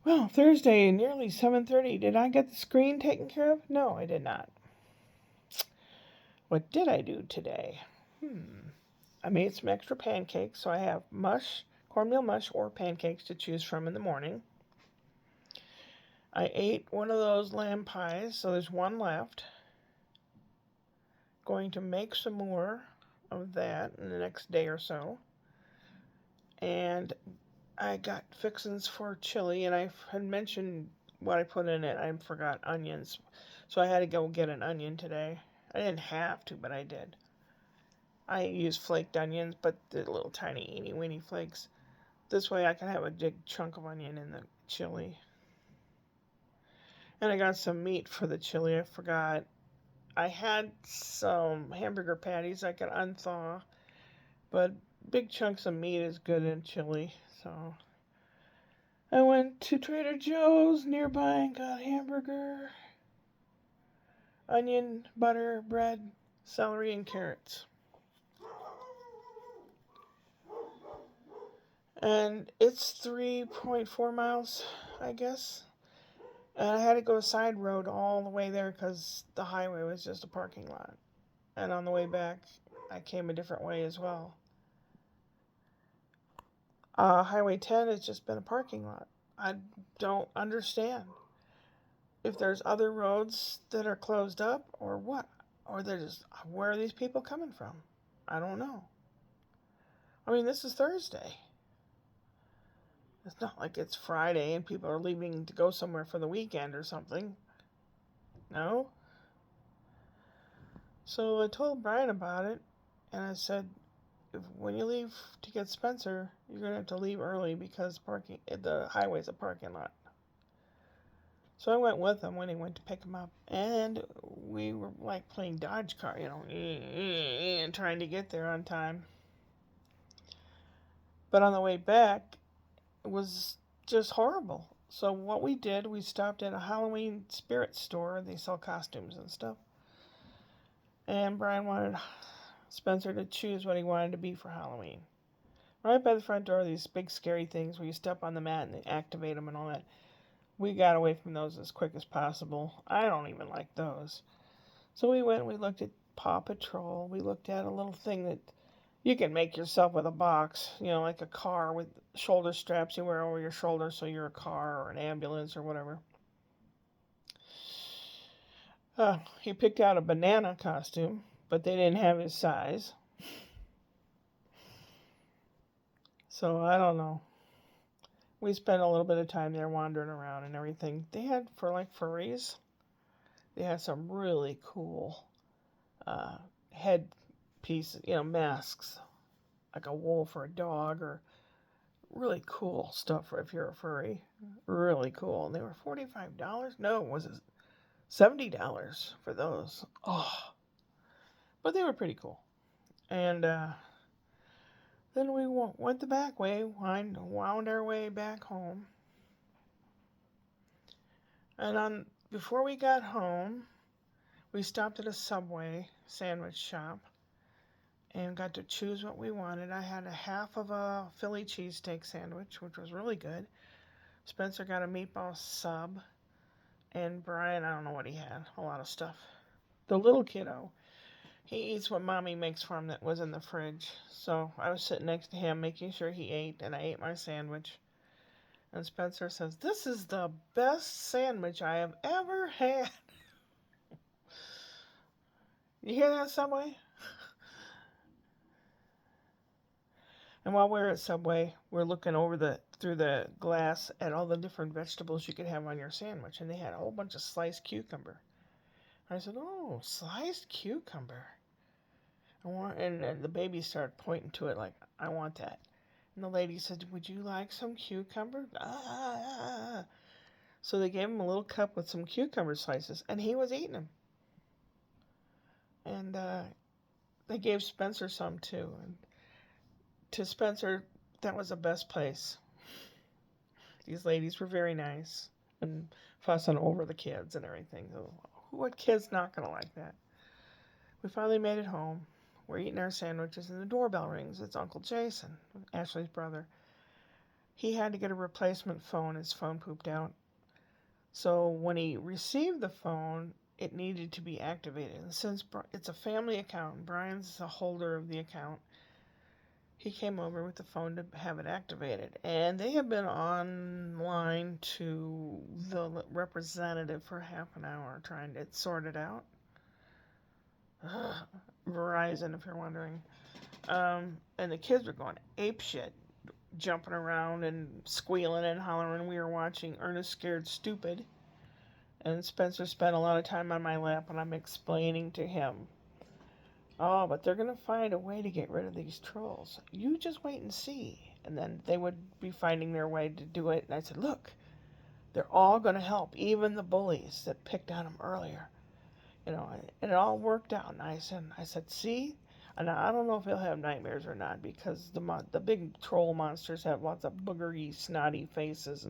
Well, Thursday, nearly 7:30. Did I get the screen taken care of? No, I did not. What did I do today? I made some extra pancakes, so I have mush, cornmeal mush, or pancakes to choose from in the morning. I ate one of those lamb pies, so there's one left. Going to make some more of that in the next day or so. And I got fixins for chili, and I had mentioned what I put in it. I forgot onions, so I had to go get an onion today. I didn't have to, but I did. I use flaked onions, but the little tiny eeny weeny flakes. This way I can have a big chunk of onion in the chili. And I got some meat for the chili. I forgot. I had some hamburger patties I could unthaw, but big chunks of meat is good in chili, so I went to Trader Joe's nearby and got hamburger, onion, butter, bread, celery, and carrots. And it's 3.4 miles, I guess. And I had to go side road all the way there because the highway was just a parking lot. And on the way back, I came a different way as well. Highway 10 has just been a parking lot. I don't understand if there's other roads that are closed up or what. Or they're just, where are these people coming from? I don't know. I mean, this is Thursday. It's not like it's Friday and people are leaving to go somewhere for the weekend or something. No? So I told Brian about it, and I said, when you leave to get Spencer, you're gonna have to leave early because the highway's a parking lot. So I went with him when he went to pick him up, and we were like playing Dodge car, and trying to get there on time. But on the way back, it was just horrible. So what we did, we stopped at a Halloween spirit store. They sell costumes and stuff. And Brian wanted Spencer to choose what he wanted to be for Halloween. Right by the front door, these big scary things where you step on the mat and they activate them and all that. We got away from those as quick as possible. I don't even like those. So we went and we looked at Paw Patrol. We looked at a little thing that you can make yourself with a box, like a car with shoulder straps you wear over your shoulder so you're a car or an ambulance or whatever. He picked out a banana costume, but they didn't have his size. So I don't know. We spent a little bit of time there wandering around and everything. They had, for like furries, they had some really cool head pieces, masks, like a wolf or a dog, or really cool stuff for if you're a furry. Really cool. And they were $45. No, was it $70 for those? Oh, but they were pretty cool. And then we went the back way, wound our way back home. And before we got home, we stopped at a Subway sandwich shop and got to choose what we wanted. I had a half of a Philly cheesesteak sandwich, which was really good. Spencer got a meatball sub. And Brian, I don't know what he had. A lot of stuff. The little kiddo, he eats what mommy makes for him that was in the fridge. So I was sitting next to him making sure he ate, and I ate my sandwich. And Spencer says, "This is the best sandwich I have ever had." You hear that, Subway? And while we're at Subway, we're looking through the glass at all the different vegetables you could have on your sandwich, and they had a whole bunch of sliced cucumber. And I said, "Oh, sliced cucumber." And the baby started pointing to it like, "I want that." And the lady said, "Would you like some cucumber?" So they gave him a little cup with some cucumber slices, and he was eating them. And they gave Spencer some too. And to Spencer, that was the best place. These ladies were very nice and fussing over the kids and everything. So, what kid's not going to like that? We finally made it home. We're eating our sandwiches, and the doorbell rings. It's Uncle Jason, Ashley's brother. he had to get a replacement phone. His phone pooped out. So when he received the phone, it needed to be activated. And since it's a family account, Brian's the holder of the account, he came over with the phone to have it activated. And they have been online to the representative for half an hour trying to sort it out. Verizon, if you're wondering. And the kids were going apeshit, jumping around and squealing and hollering. We were watching Ernest Scared Stupid. And Spencer spent a lot of time on my lap, and I'm explaining to him, oh, but they're going to find a way to get rid of these trolls. You just wait and see. And then they would be finding their way to do it. And I said, look, they're all going to help, even the bullies that picked on them earlier. You know, and it all worked out nice. And I said, see? And I don't know if he'll have nightmares or not, because the big troll monsters have lots of boogery, snotty faces.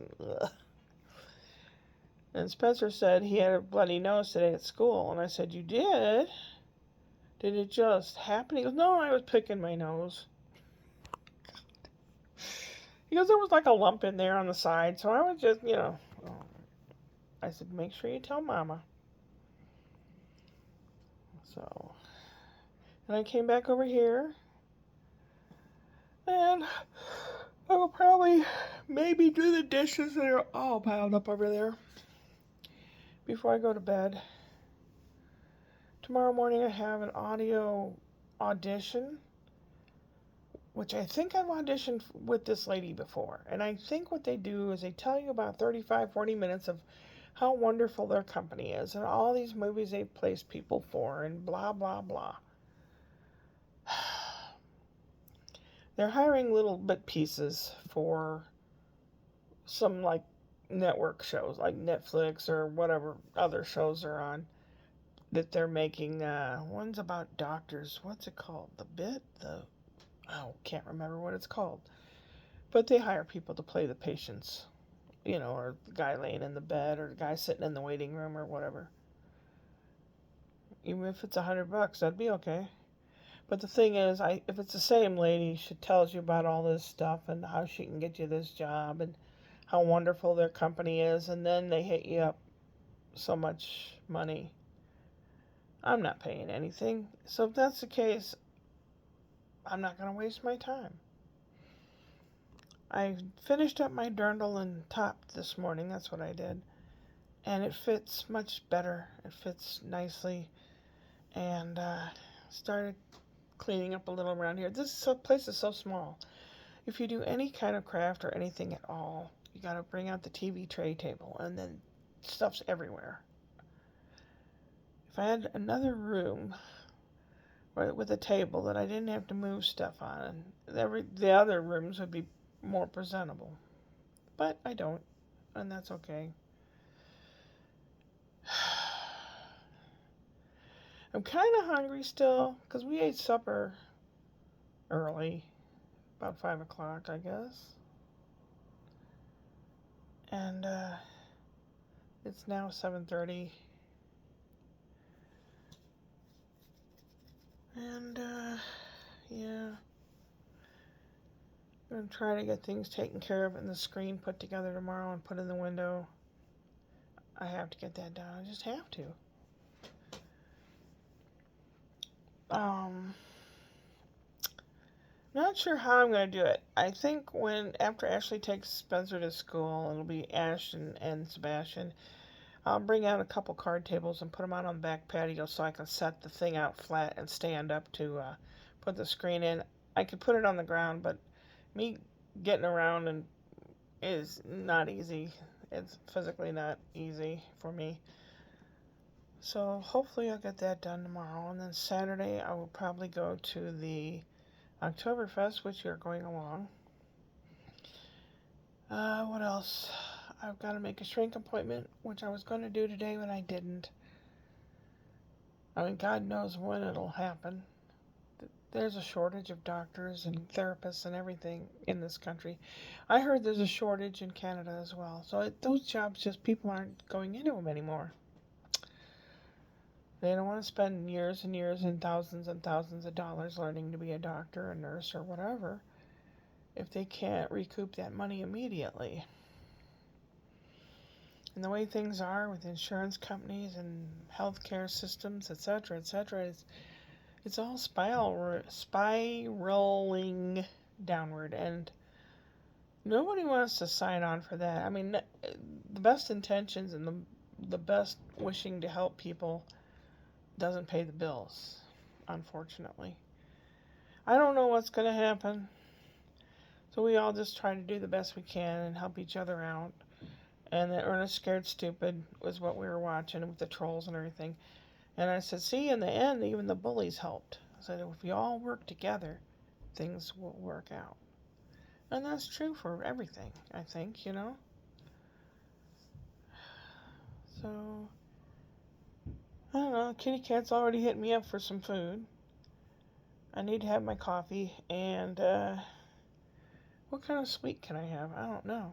And Spencer said he had a bloody nose today at school. And I said, you did? Did it just happen? He goes, no, I was picking my nose. He goes, there was like a lump in there on the side, so I was just, I said, make sure you tell Mama. So, and I came back over here, and I will probably maybe do the dishes that are all piled up over there before I go to bed. Tomorrow morning I have an audio audition, which I think I've auditioned with this lady before. And I think what they do is they tell you about 35, 40 minutes of how wonderful their company is and all these movies they've placed people for and blah, blah, blah. They're hiring little bit pieces for some like network shows like Netflix or whatever other shows are on that they're making. One's about doctors. What's it called? Can't remember what it's called. But they hire people to play the patients, or the guy laying in the bed or the guy sitting in the waiting room or whatever. Even if it's $100, that'd be okay. But the thing is, if it's the same lady, she tells you about all this stuff and how she can get you this job and how wonderful their company is, and then they hit you up so much money. I'm not paying anything. So if that's the case, I'm not going to waste my time. I finished up my dirndl and top this morning. That's what I did. And it fits much better. It fits nicely. And started cleaning up a little around here. This place is so small. If you do any kind of craft or anything at all, you got to bring out the TV tray table. And then stuff's everywhere. If I had another room with a table that I didn't have to move stuff on, the other rooms would be more presentable. But I don't, and that's okay. I'm kind of hungry still, because we ate supper early, about 5 o'clock, I guess. And it's now 7:30. And, yeah. I'm going to try to get things taken care of and the screen put together tomorrow and put in the window. I have to get that done. I just have to. Not sure how I'm going to do it. I think after Ashley takes Spencer to school, it'll be Ash and Sebastian. I'll bring out a couple card tables and put them out on the back patio so I can set the thing out flat and stand up to put the screen in. I could put it on the ground, but me getting around is not easy. It's physically not easy for me. So hopefully I'll get that done tomorrow. And then Saturday I will probably go to the Oktoberfest, which you're going along. What else? I've got to make a shrink appointment, which I was going to do today, but I didn't. I mean, God knows when it'll happen. There's a shortage of doctors and therapists and everything in this country. I heard there's a shortage in Canada as well. So those jobs, people aren't going into them anymore. They don't want to spend years and years and thousands of dollars learning to be a doctor, a nurse, or whatever. if they can't recoup that money immediately. And the way things are with insurance companies and healthcare systems, etc., etc., it's all spiraling downward, and nobody wants to sign on for that. I mean, the best intentions and the best wishing to help people doesn't pay the bills, unfortunately. I don't know what's going to happen, so we all just try to do the best we can and help each other out. And that Ernest Scared Stupid was what we were watching with the trolls and everything. And I said, see, in the end, even the bullies helped. I said, if we all work together, things will work out. And that's true for everything, I think, you know. So, I don't know. Kitty Cat's already hit me up for some food. I need to have my coffee. And, what kind of sweet can I have? I don't know.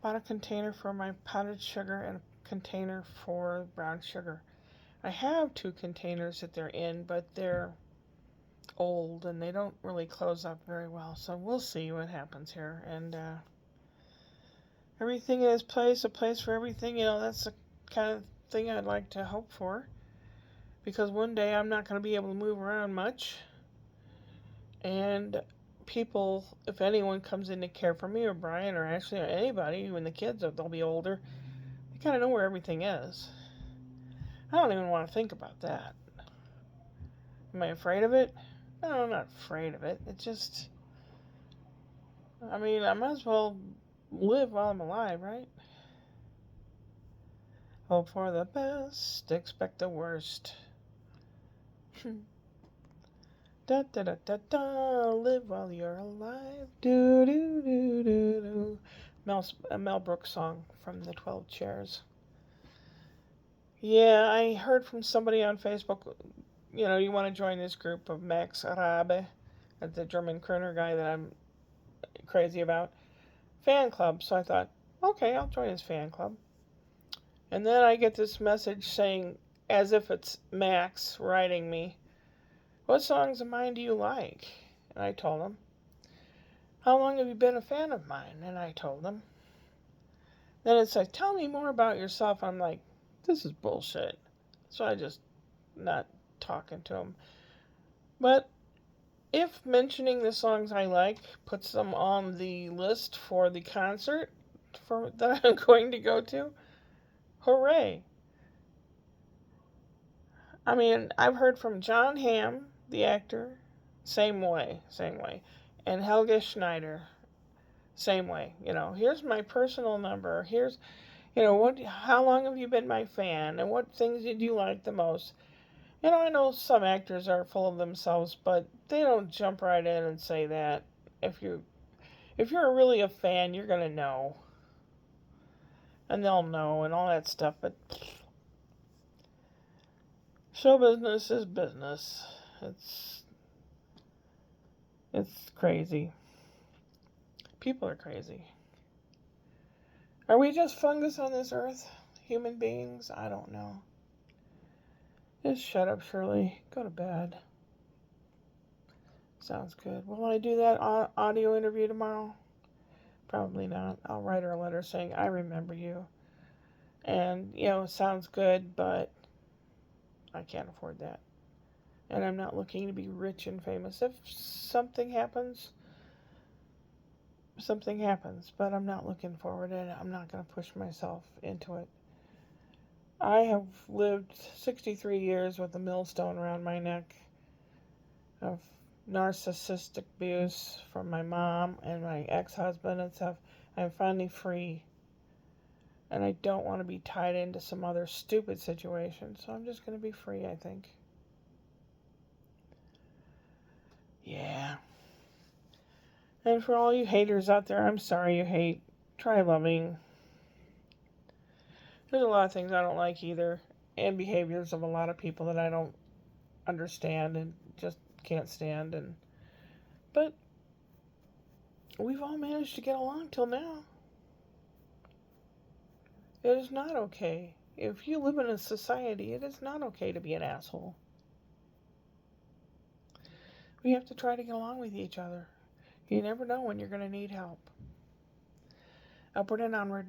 Bought a container for my powdered sugar and a container for brown sugar. I have 2 containers that they're in, but they're old and they don't really close up very well. So we'll see what happens here. And everything in its place, a place for everything. You know, that's the kind of thing I'd like to hope for. Because one day I'm not going to be able to move around much. And people, if anyone comes in to care for me or Brian or Ashley or anybody, when the kids, they'll be older, they kind of know where everything is. I don't even want to think about that. Am I afraid of it? No, I'm not afraid of it. It just, I mean, I might as well live while I'm alive, right? Hope for the best, expect the worst. Da da da da da, live while you're alive. Do do do do do. A Mel Brooks song from the 12 Chairs. Yeah, I heard from somebody on Facebook, you know, you want to join this group of Max Rabe, the German crooner guy that I'm crazy about, fan club. So I thought, okay, I'll join his fan club. And then I get this message saying, as if it's Max writing me, what songs of mine do you like? And I told him. How long have you been a fan of mine? And I told him. Then it's like, tell me more about yourself. I'm like, this is bullshit. So I just not talking to him. But if mentioning the songs I like puts them on the list for the concert that I'm going to go to, hooray. I mean, I've heard from John Hamm, the actor, same way. And Helge Schneider, same way. You know, here's my personal number. Here's, you know, how long have you been my fan? And what things did you like the most? You know, I know some actors are full of themselves, but they don't jump right in and say that. If you're really a fan, you're gonna know. And they'll know and all that stuff, but show business is business. It's crazy. People are crazy. Are we just fungus on this earth? Human beings? I don't know. Just shut up, Shirley. Go to bed. Sounds good. Will I do that audio interview tomorrow? Probably not. I'll write her a letter saying, I remember you. And, you know, it sounds good, but I can't afford that. And I'm not looking to be rich and famous. If something happens, but I'm not looking forward to it. I'm not going to push myself into it. I have lived 63 years with a millstone around my neck of narcissistic abuse from my mom and my ex-husband and stuff. I'm finally free. And I don't want to be tied into some other stupid situation. So I'm just going to be free, I think. Yeah. And for all you haters out there, I'm sorry you hate. Try loving. There's a lot of things I don't like either. And behaviors of a lot of people that I don't understand and just can't stand. But we've all managed to get along till now. It is not okay. If you live in a society, it is not okay to be an asshole. We have to try to get along with each other. You never know when you're going to need help. Upward and onward.